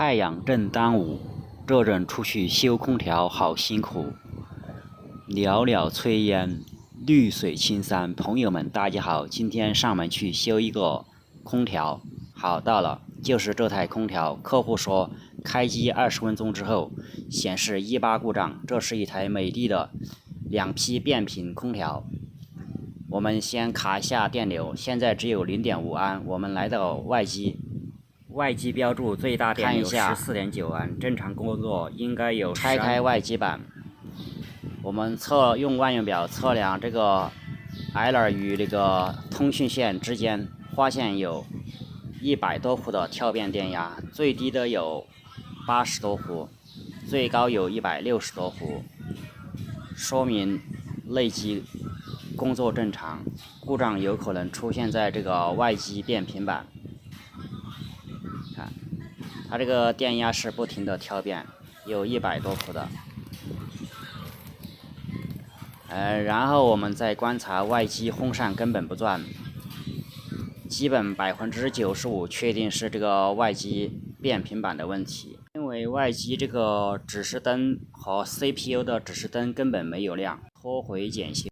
太阳正当午，这阵出去修空调好辛苦。袅袅炊烟，绿水青山。朋友们，大家好，今天上门去修一个空调。好，到了，就是这台空调。客户说，开机20分钟之后显示18故障。这是一台美的的2P变频空调。我们先卡一下电流，现在只有0.5安。我们来到外机。外机标注最大电流14.9安，正常工作应该有。拆开外机板，我们用万用表测量这个 L 与这个通讯线之间，发现有100多伏的跳变电压，最低的有80多伏，最高有160多伏，说明内机工作正常，故障有可能出现在这个外机变频板。看，它这个电压是不停的跳变，有100多伏的。然后我们再观察外机风扇根本不转，基本95%确定是这个外机变频板的问题，因为外机这个指示灯和 CPU 的指示灯根本没有亮，拖回检修。